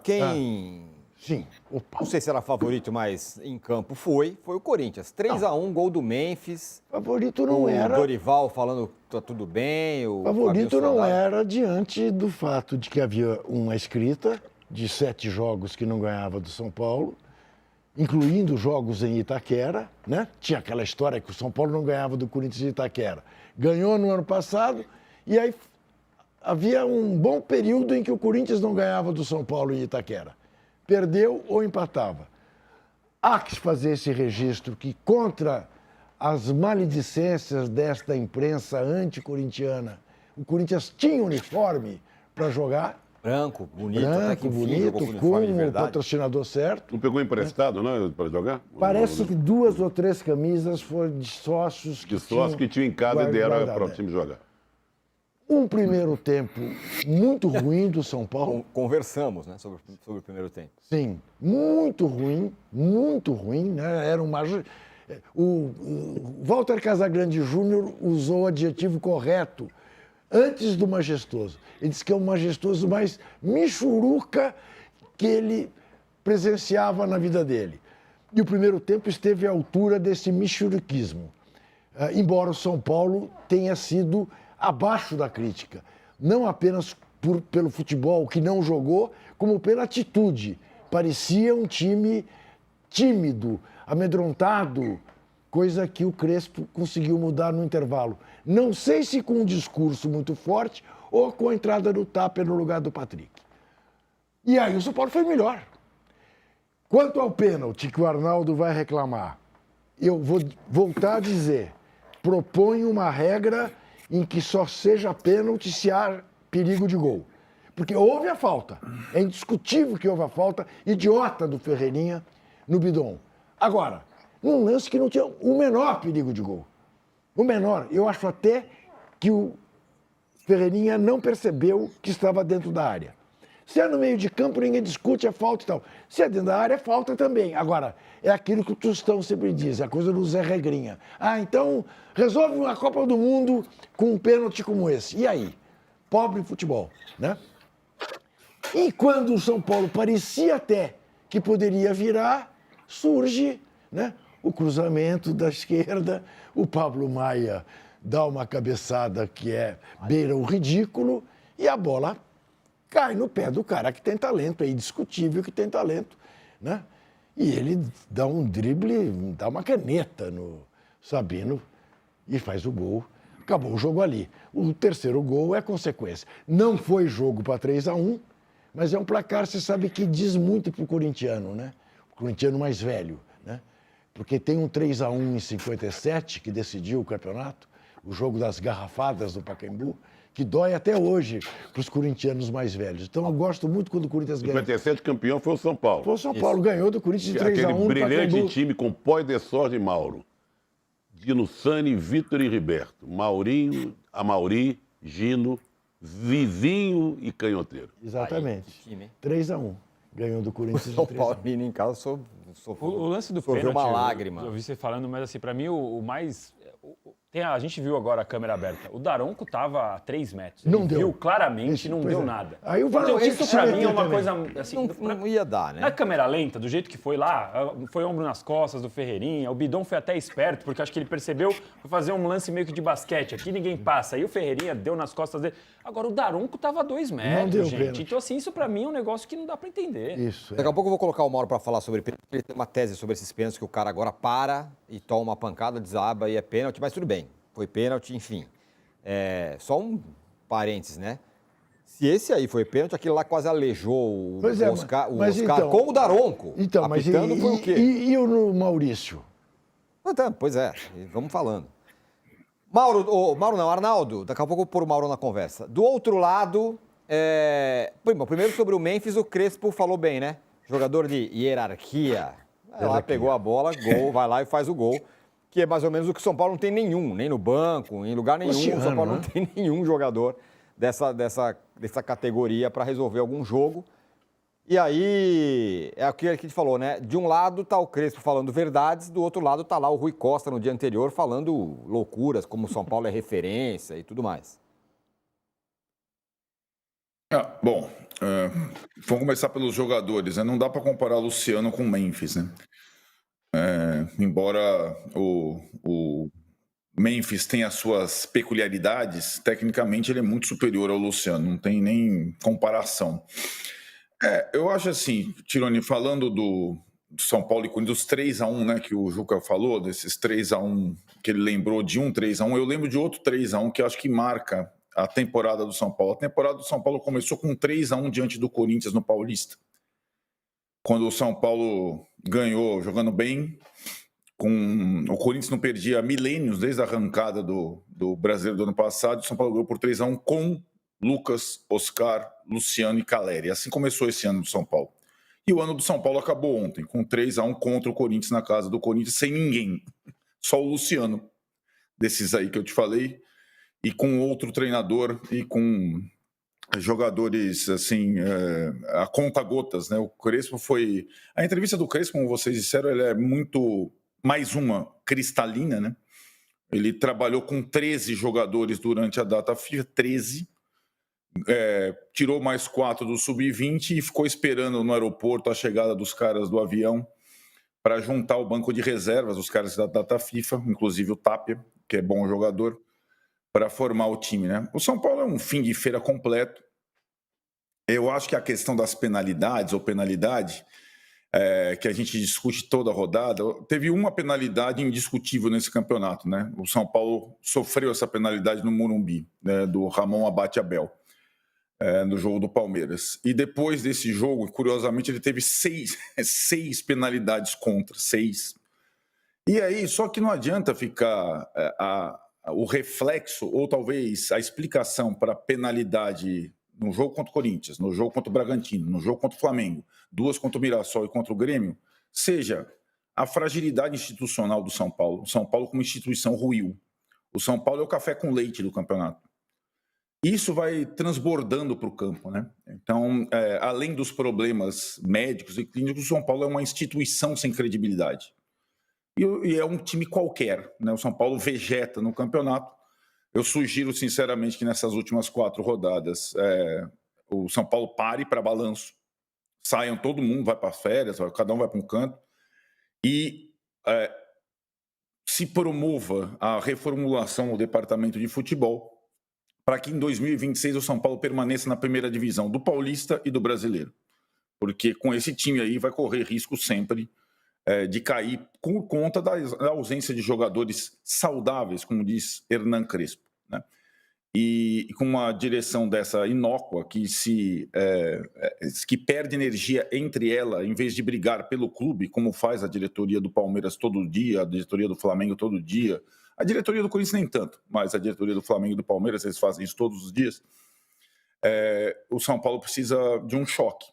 quem... Sim. Opa. Não sei se era favorito, mas em campo foi o Corinthians. 3-1, gol do Memphis. Favorito não era. O Dorival falando que tá tudo bem. O Favorito Fabinho não Soldado. era diante do fato de que havia uma escrita de 7 jogos que não ganhava do São Paulo, incluindo jogos em Itaquera, né? Tinha aquela história que o São Paulo não ganhava do Corinthians em Itaquera. Ganhou no ano passado e aí havia um bom período em que o Corinthians não ganhava do São Paulo em Itaquera. Perdeu ou empatava. Há que fazer esse registro que, contra as maledicências desta imprensa anticorintiana, o Corinthians tinha uniforme para jogar. Branco, bonito, até que enfim, bonito, jogou com uniforme de com o verdade. patrocinador certo. Não pegou emprestado, não, para jogar? Parece que 2 ou 3 camisas foram de sócios que tinham em casa e deram guardado. para o time jogar. Um primeiro tempo muito ruim do São Paulo. Conversamos, né, sobre o primeiro tempo. Sim, muito ruim, né? Era uma... O Walter Casagrande Júnior usou o adjetivo correto antes do majestoso. Ele disse que é o majestoso mais michuruca que ele presenciava na vida dele. E o primeiro tempo esteve à altura desse michuruquismo. Embora o São Paulo tenha sido abaixo da crítica, não apenas pelo futebol que não jogou, como pela atitude. Parecia um time tímido, amedrontado, coisa que o Crespo conseguiu mudar no intervalo. Não sei se com um discurso muito forte ou com a entrada do Tapia no lugar do Patrick. E aí o São Paulo foi melhor. Quanto ao pênalti que o Arnaldo vai reclamar, eu vou voltar a dizer, proponho uma regra em que só seja pênalti se há perigo de gol. Porque houve a falta. É indiscutível que houve a falta idiota do Ferreirinha no Bidon. Agora, num lance que não tinha o menor perigo de gol. O menor. Eu acho até que o Ferreirinha não percebeu que estava dentro da área. Se é no meio de campo, ninguém discute a falta e tal. Se é dentro da área, é falta também. Agora, é aquilo que o Tostão sempre diz, é a coisa do Zé Regrinha. Então, resolve uma Copa do Mundo com um pênalti como esse. E aí? Pobre futebol, né? E quando o São Paulo parecia até que poderia virar, surge, né, o cruzamento da esquerda, o Pablo Maia dá uma cabeçada que beira o ridículo e a bola cai no pé do cara que tem talento, é indiscutível que tem talento, né? E ele dá um drible, dá uma caneta no Sabino e faz o gol. Acabou o jogo ali. O terceiro gol é consequência. Não foi jogo para 3-1, mas é um placar, você sabe, que diz muito pro corintiano, né? O corintiano mais velho, né? Porque tem um 3-1 em 57 que decidiu o campeonato, o jogo das garrafadas do Pacaembu, que dói até hoje para os corintianos mais velhos. Então eu gosto muito quando o Corinthians ganha. 57 campeão foi o São Paulo. Foi o São Paulo, ganhou do Corinthians de 3-1 Aquele no brilhante Pacaembu. time com Poi de Sorge e Mauro. Dino Sani, Vitor e Riberto. Maurinho, Amauri, Gino, Vizinho e Canhoteiro. Exatamente. Aí, que time, hein? um. 3-1. Ganhou do Corinthians de São 3-1. Paulo em casa sofreu. O lance do Sofreu pênalti, uma lágrima. eu ouvi você falando, mas assim, pra mim o mais... a gente viu agora a câmera aberta. O Daronco tava a 3 metros. Ele Não deu. viu claramente, Isso, não pois deu é. nada. Aí o Então VAR isso pra mim é uma também. coisa assim... Não ia dar, né? Na câmera lenta, do jeito que foi lá, foi ombro nas costas do Ferreirinha, o Bidon foi até esperto, porque acho que ele percebeu, foi fazer um lance meio que de basquete, aqui ninguém passa, aí o Ferreirinha deu nas costas dele. Agora o Daronco tava a 2 metros, deu gente. pênalti. Então assim, isso pra mim é um negócio que não dá pra entender. Isso. Daqui a pouco eu vou colocar o Mauro para falar sobre pênalti. Ele tem uma tese sobre esses pênaltis que o cara agora para e toma uma pancada, desaba e é pênalti, mas tudo bem. Foi pênalti, enfim. Só um parênteses, né? Se esse aí foi pênalti, aquele lá quase aleijou o Pois é, Oscar, mas Oscar então- com o Daronco. Então, mas Apitando foi o quê? e o Maurício? Pois é, vamos falando. Mauro não, Arnaldo, daqui a pouco eu vou pôr o Mauro na conversa. Do outro lado, primeiro sobre o Memphis, o Crespo falou bem, né? Jogador de hierarquia. Vai lá, pegou a bola, gol, vai lá e faz o gol. Que é mais ou menos o que o São Paulo não tem nenhum, nem no banco, em lugar nenhum. O São Paulo não tem nenhum jogador dessa categoria para resolver algum jogo. E aí, é o que a gente falou, né? De um lado tá o Crespo falando verdades, do outro lado tá lá o Rui Costa no dia anterior falando loucuras, como o São Paulo é referência e tudo mais. Bom, Vamos começar pelos jogadores, né? Não dá para comparar o Luciano com o Memphis, né? Embora o Memphis tenha as suas peculiaridades, tecnicamente ele é muito superior ao Luciano, não tem nem comparação. Eu acho assim, Tironi, falando do São Paulo e Corinthians, dos 3-1, né, que o Juca falou, desses 3-1, que ele lembrou de um 3-1, eu lembro de outro 3-1 que eu acho que marca a temporada do São Paulo. A temporada do São Paulo começou com 3-1 diante do Corinthians no Paulista. Quando o São Paulo ganhou jogando bem, o Corinthians não perdia milênios desde a arrancada do Brasileiro do ano passado, o São Paulo ganhou por 3-1 com Lucas, Oscar, Luciano e Caleri. Assim começou esse ano do São Paulo. E o ano do São Paulo acabou ontem, com 3-1 contra o Corinthians na casa do Corinthians, sem ninguém. Só o Luciano, desses aí que eu te falei, e com outro treinador e com jogadores, assim, a conta-gotas, né? O Crespo foi... A entrevista do Crespo, como vocês disseram, ela é muito... mais uma cristalina, né? Ele trabalhou com 13 jogadores durante a data FIFA, 13, tirou mais 4 do Sub-20 e ficou esperando no aeroporto a chegada dos caras do avião para juntar o banco de reservas, os caras da data FIFA, inclusive o Tapia, que é bom jogador, para formar o time, né? O São Paulo é um fim de feira completo. Eu acho que a questão das penalidades ou penalidade, que a gente discute toda a rodada, teve uma penalidade indiscutível nesse campeonato, né? O São Paulo sofreu essa penalidade no Morumbi, né, do Ramon Abate Abel, no jogo do Palmeiras. E depois desse jogo, curiosamente, ele teve seis penalidades contra, 6. E aí, só que não adianta ficar o reflexo, ou talvez a explicação para a penalidade no jogo contra o Corinthians, no jogo contra o Bragantino, no jogo contra o Flamengo, 2 contra o Mirassol e contra o Grêmio, seja a fragilidade institucional do São Paulo. O São Paulo como instituição ruiu. O São Paulo é o café com leite do campeonato. Isso vai transbordando para o campo, né? Então, além dos problemas médicos e clínicos, o São Paulo é uma instituição sem credibilidade. E é um time qualquer, né? O São Paulo vegeta no campeonato. Eu sugiro, sinceramente, que nessas últimas 4 rodadas o São Paulo pare para balanço, saiam todo mundo, vai para férias, cada um vai para um canto, e se promova a reformulação do departamento de futebol para que em 2026 o São Paulo permaneça na primeira divisão do Paulista e do Brasileiro. Porque com esse time aí vai correr risco sempre de cair por conta da ausência de jogadores saudáveis, como diz Hernan Crespo, né? E com uma direção dessa inócua que perde energia entre ela, em vez de brigar pelo clube, como faz a diretoria do Palmeiras todo dia, a diretoria do Flamengo todo dia, a diretoria do Corinthians nem tanto, mas a diretoria do Flamengo e do Palmeiras, eles fazem isso todos os dias. O São Paulo precisa de um choque.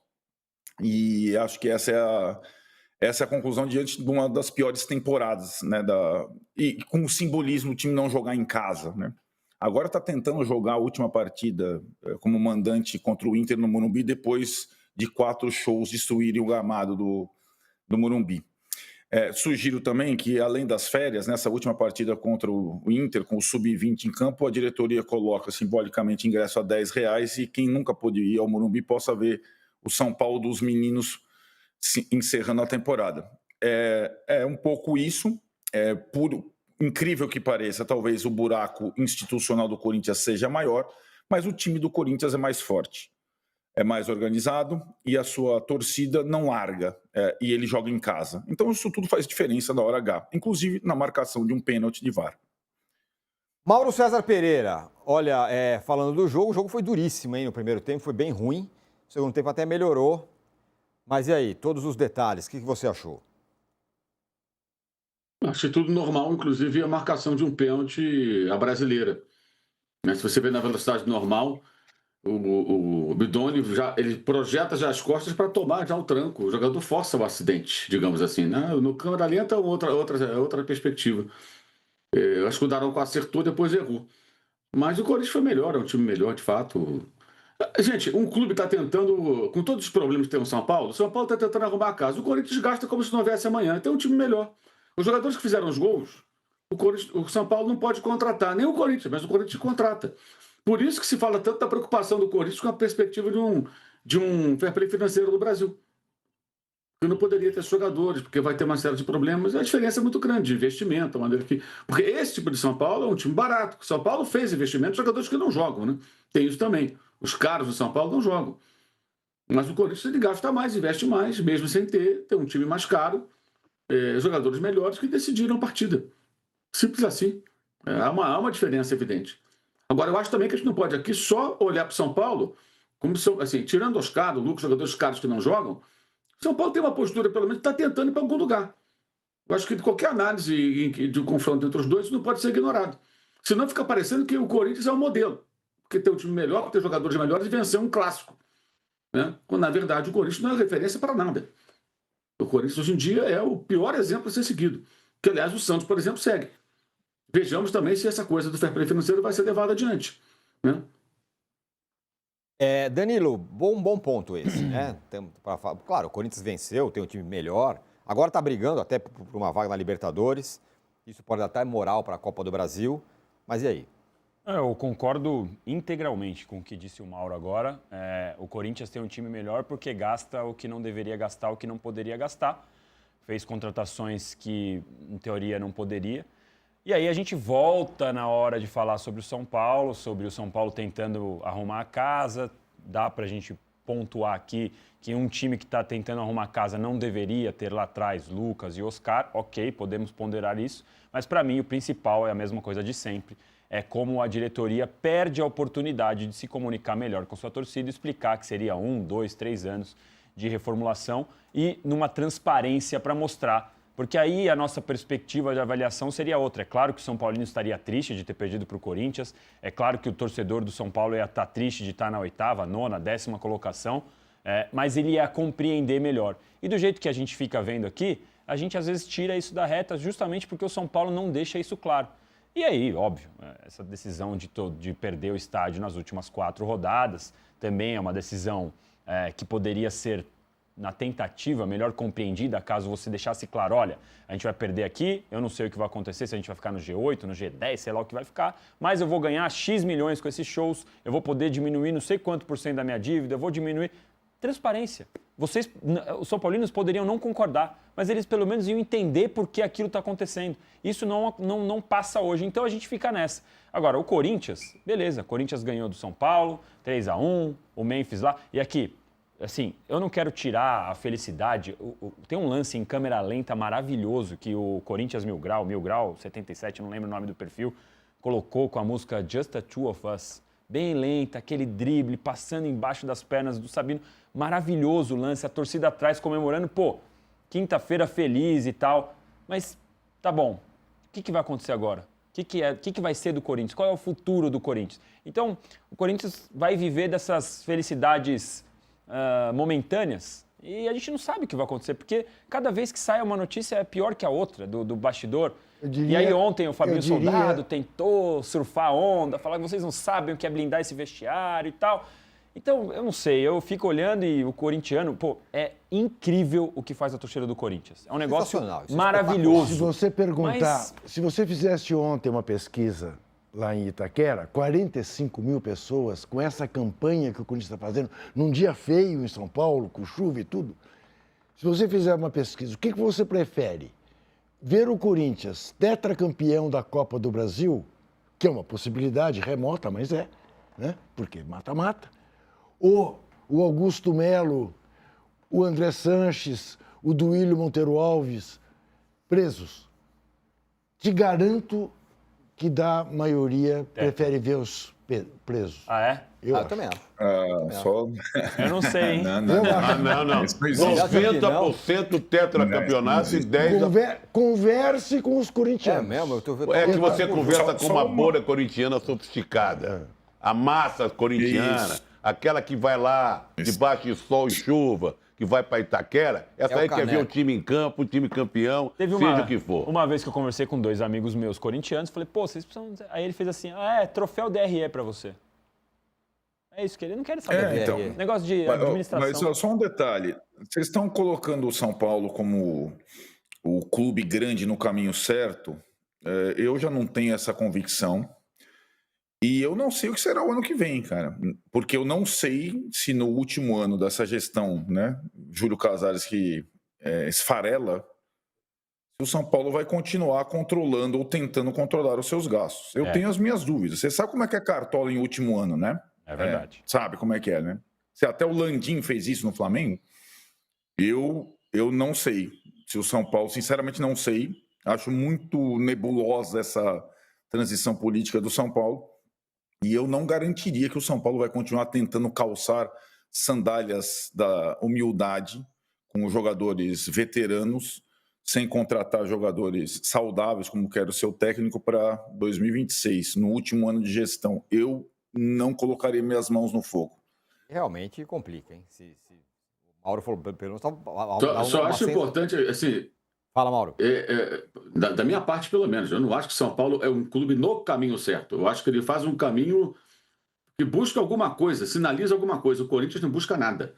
E acho que essa é a conclusão diante de uma das piores temporadas, né? E com o simbolismo do time não jogar em casa, né? Agora está tentando jogar a última partida como mandante contra o Inter no Morumbi, depois de 4 shows destruírem o gramado do Morumbi. Sugiro também que, além das férias, nessa última partida contra o Inter, com o Sub-20 em campo, a diretoria coloca simbolicamente ingresso a R$10 e quem nunca pôde ir ao Morumbi possa ver o São Paulo dos meninos encerrando a temporada. É um pouco isso, por incrível que pareça, talvez o buraco institucional do Corinthians seja maior, mas o time do Corinthians é mais forte, é mais organizado e a sua torcida não larga, e ele joga em casa. Então isso tudo faz diferença na hora H, inclusive na marcação de um pênalti de VAR. Mauro César Pereira, olha, falando do jogo, o jogo foi duríssimo, hein? No primeiro tempo foi bem ruim, no segundo tempo até melhorou. Mas e aí, todos os detalhes, o que você achou? Achei tudo normal, inclusive a marcação de um pênalti à brasileira. Se você vê na velocidade normal, o Bidoni ele projeta já as costas para tomar já o tranco. O jogador força o acidente, digamos assim, né? No câmera lenta é outra perspectiva. Eu acho que o Daronco acertou, depois errou. Mas o Corinthians foi melhor, é um time melhor, de fato. Gente, um clube está tentando, com todos os problemas que tem no São Paulo está tentando arrumar a casa. O Corinthians gasta como se não houvesse amanhã. Tem um time melhor. Os jogadores que fizeram os gols, o São Paulo não pode contratar, nem o Corinthians, mas o Corinthians contrata. Por isso que se fala tanto da preocupação do Corinthians com a perspectiva de um fair play financeiro do Brasil. Eu não poderia ter jogadores, porque vai ter uma série de problemas. A diferença é muito grande de investimento, a maneira que. Porque esse tipo de São Paulo é um time barato. São Paulo fez investimento de jogadores que não jogam, né? Tem isso também. Os caros do São Paulo não jogam. Mas o Corinthians ele gasta mais, investe mais, mesmo sem ter um time mais caro, jogadores melhores que decidiram a partida. Simples assim. Há uma diferença evidente. Agora, eu acho também que a gente não pode aqui só olhar para o São Paulo, como assim, tirando os caros, o Lucas, jogadores caros que não jogam. São Paulo tem uma postura, pelo menos, que está tentando ir para algum lugar. Eu acho que qualquer análise de confronto entre os dois não pode ser ignorado. Senão fica parecendo que o Corinthians é um modelo. Porque tem um time melhor, ter jogadores melhores e vencer um clássico. Né? Quando, na verdade, o Corinthians não é referência para nada. O Corinthians, hoje em dia, é o pior exemplo a ser seguido. Que, aliás, o Santos, por exemplo, segue. Vejamos também se essa coisa do fair play financeiro vai ser levada adiante. Né? Danilo, bom ponto esse, né? Claro, o Corinthians venceu, tem um time melhor, agora está brigando até por uma vaga na Libertadores, isso pode dar até moral para a Copa do Brasil, mas e aí? Eu concordo integralmente com o que disse o Mauro agora. O Corinthians tem um time melhor porque gasta o que não deveria gastar, o que não poderia gastar. Fez contratações que, em teoria, não poderia. E aí a gente volta na hora de falar sobre o São Paulo tentando arrumar a casa. Dá para a gente pontuar aqui que um time que está tentando arrumar a casa não deveria ter lá atrás Lucas e Oscar. Ok, podemos ponderar isso. Mas para mim o principal é a mesma coisa de sempre. É como a diretoria perde a oportunidade de se comunicar melhor com sua torcida e explicar que seria 1, 2, 3 anos de reformulação e numa transparência para mostrar. Porque aí a nossa perspectiva de avaliação seria outra. É claro que o São Paulino estaria triste de ter perdido para o Corinthians. É claro que o torcedor do São Paulo ia estar triste de estar na 8ª, 9ª, 10ª colocação. Mas ele ia compreender melhor. E do jeito que a gente fica vendo aqui, a gente às vezes tira isso da reta justamente porque o São Paulo não deixa isso claro. E aí, óbvio, essa decisão de perder o estádio nas últimas 4 rodadas também é uma decisão que poderia ser, na tentativa, melhor compreendida, caso você deixasse claro, olha, a gente vai perder aqui, eu não sei o que vai acontecer, se a gente vai ficar no G8, no G10, sei lá o que vai ficar, mas eu vou ganhar X milhões com esses shows, eu vou poder diminuir não sei quanto % da minha dívida, eu vou diminuir... Transparência. Vocês, os São Paulinos poderiam não concordar, mas eles pelo menos iam entender por que aquilo está acontecendo. Isso não passa hoje, então a gente fica nessa. Agora, o Corinthians, beleza, o Corinthians ganhou do São Paulo, 3-1, o Memphis lá, e aqui... Assim, eu não quero tirar a felicidade. Tem um lance em câmera lenta maravilhoso que o Corinthians Mil Grau 77, não lembro o nome do perfil, colocou com a música Just the Two of Us. Bem lenta, aquele drible, passando embaixo das pernas do Sabino. Maravilhoso o lance, a torcida atrás comemorando. Pô, quinta-feira feliz e tal. Mas, tá bom, o que vai acontecer agora? O que vai ser do Corinthians? Qual é o futuro do Corinthians? Então, o Corinthians vai viver dessas felicidades... momentâneas, e a gente não sabe o que vai acontecer, porque cada vez que sai uma notícia é pior que a outra, do bastidor. E aí ontem o Fabinho Soldado tentou surfar a onda, falar que vocês não sabem o que é blindar esse vestiário e tal. Então, eu não sei, eu fico olhando e o corintiano, pô, é incrível o que faz a torcida do Corinthians. É um negócio maravilhoso. Se você perguntar, se você fizesse ontem uma pesquisa lá em Itaquera, 45 mil pessoas, com essa campanha que o Corinthians está fazendo, num dia feio em São Paulo, com chuva e tudo. Se você fizer uma pesquisa, o que você prefere? Ver o Corinthians tetracampeão da Copa do Brasil, que é uma possibilidade remota, mas é, né? Porque mata-mata. Ou o Augusto Melo, o André Sanches, o Duílio Monteiro Alves, presos. Te garanto que da maioria prefere ver os presos. Ah, é? Eu também acho. Só... Eu não sei, hein? Não. 90% tetracampeonato e 10%... Converse com os corintianos. É mesmo? É que você conversa com uma bolha corintiana sofisticada. A massa corintiana, aquela que vai lá debaixo de sol e chuva, que vai para Itaquera, essa aí quer ver o time em campo, o time campeão, seja o que for. Uma vez que eu conversei com 2 amigos meus corintianos, falei, pô, vocês precisam... Aí ele fez assim, troféu DRE para você. É isso que ele não quer saber. Então, negócio de administração. Mas só um detalhe, vocês estão colocando o São Paulo como o clube grande no caminho certo, eu já não tenho essa convicção. E eu não sei o que será o ano que vem, cara. Porque eu não sei se no último ano dessa gestão, né, Júlio Casares que esfarela, se o São Paulo vai continuar controlando ou tentando controlar os seus gastos. Eu tenho as minhas dúvidas. Você sabe como é que é Cartola em último ano, né? É verdade. Sabe como é que é, né? Se até o Landim fez isso no Flamengo, eu não sei. Se o São Paulo, sinceramente, não sei. Acho muito nebulosa essa transição política do São Paulo. E eu não garantiria que o São Paulo vai continuar tentando calçar sandálias da humildade com jogadores veteranos, sem contratar jogadores saudáveis, como quer o seu técnico, para 2026, no último ano de gestão. Eu não colocaria minhas mãos no fogo. Realmente complica, hein? Se o Mauro falou, pelo menos... Só acho importante, assim... Fala, Mauro. Da minha parte, pelo menos, eu não acho que São Paulo é um clube no caminho certo. Eu acho que ele faz um caminho que busca alguma coisa, sinaliza alguma coisa. O Corinthians não busca nada.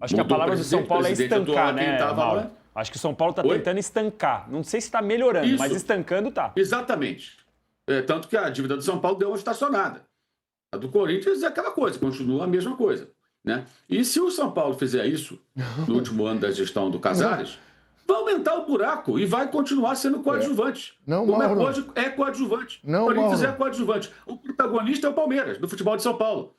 Acho que a palavra do São Paulo é estancar, né, Mauro? Lá. Acho que o São Paulo está tentando estancar. Não sei se está melhorando, Isso. mas estancando tá. Exatamente. Tanto que a dívida do São Paulo deu uma estacionada. A do Corinthians é aquela coisa, continua a mesma coisa. Né? E se o São Paulo fizer isso no último ano da gestão do Casares, vai aumentar o buraco e vai continuar sendo coadjuvante. Não, como Mauro. hoje é coadjuvante. Não, o Corinthians Mauro. é coadjuvante. O protagonista é o Palmeiras, do futebol de São Paulo.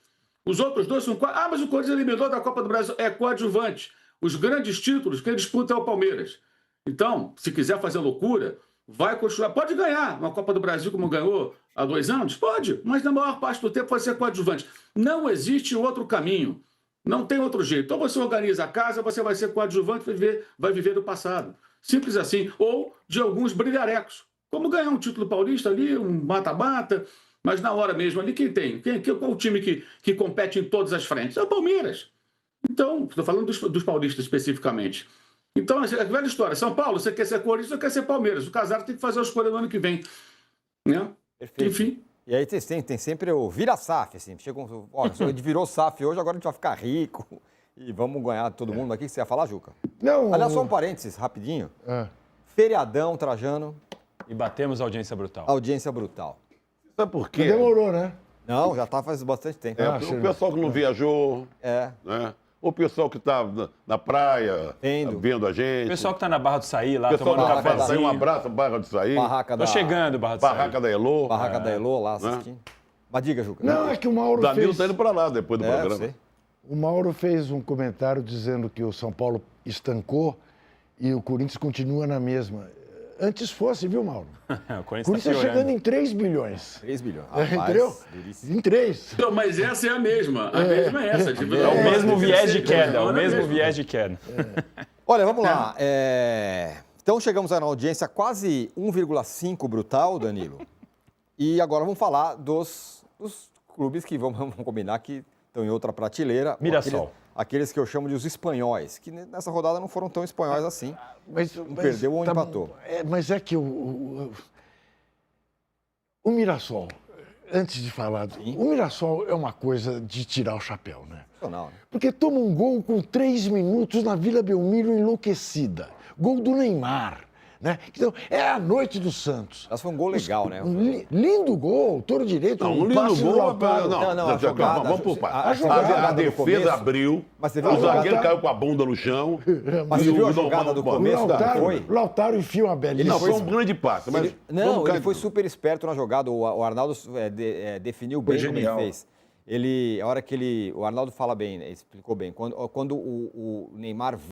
Os outros dois são... mas o Corinthians eliminou da Copa do Brasil. É coadjuvante. Os grandes títulos que ele disputa é o Palmeiras. Então, se quiser fazer loucura, vai continuar. Pode ganhar uma Copa do Brasil como ganhou há 2 anos? Pode, mas na maior parte do tempo vai ser coadjuvante. Não existe outro caminho. Não tem outro jeito. Então você organiza a casa, você vai ser coadjuvante, vai viver do passado. Simples assim. Ou de alguns brilharecos. Como ganhar um título paulista ali, um mata-mata, mas na hora mesmo ali, quem tem? Qual o time que compete em todas as frentes? É o Palmeiras. Então, estou falando dos paulistas especificamente. Então, é a velha história. São Paulo, você quer ser Corinthians ou quer ser Palmeiras? O Casares tem que fazer a escolha no ano que vem. Né? Perfeito. Enfim. E aí tem sempre o vira-SAF, assim. Olha, a gente virou SAF hoje, agora a gente vai ficar rico e vamos ganhar todo mundo aqui. O que você ia falar, Juca? Não, Aliás, só um parênteses, rapidinho. Feriadão, Trajano, E batemos a audiência brutal. audiência brutal. Sabe por quê? demorou, né? Não, já tá faz bastante tempo. O pessoal que não viajou, né? O pessoal que está na praia, vendo a gente. O pessoal que tá na Barra do Saí lá, O pessoal tomando da um Barra do Saí, cafezinho. um abraço, Barra do Saí. Barraca Tô da... chegando, Barra do Saí. Barraca da Elô. Barraca da Elô lá assistindo. Mas diga, Juca. Não, é que o Mauro O Danilo fez... tá indo para lá depois do eu programa. sei. O Mauro fez um comentário dizendo que o São Paulo estancou e o Corinthians continua na mesma. Antes fosse, viu, Mauro? O O Corinthians Corinthians tá está chegando piorando. em 3 bilhões. 3 bilhões. Entendeu? Duríssimo. Em 3. Então, mas essa é a mesma. A mesma é essa. É o mesmo viés de queda, é o mesmo viés de queda. Olha, vamos lá. Então chegamos na audiência quase 1,5 brutal, Danilo. E agora vamos falar dos clubes que vamos combinar que estão em outra prateleira. Mirassol. Aqueles que eu chamo de os espanhóis, que nessa rodada não foram tão espanhóis assim. Mas perdeu ou empatou. Mas é que o Mirassol, antes de falar, o Mirassol é uma coisa de tirar o chapéu, né? Não, né? Porque toma um gol com 3 minutos na Vila Belmiro enlouquecida. Gol do Neymar, né? Então, é a noite do Santos. Mas foi um gol legal, né? Lindo gol, todo direito. Não, um lindo passe do gol. Lautaro. Não, a já, jogada- vamos por partes. a jogada A do defesa começo- abriu, Mas você viu o a jogada- zagueiro caiu com a bunda no chão. Mas e você viu a o jogada do Bom, O começo? Lautaro, Foi? Lautaro enfia uma belíssima. Não, foi um grande passe. Mas Ele foi super esperto na jogada. O Arnaldo definiu bem Foi como ele genial. fez. A hora que o Arnaldo fala bem, né, explicou bem. Quando o Neymar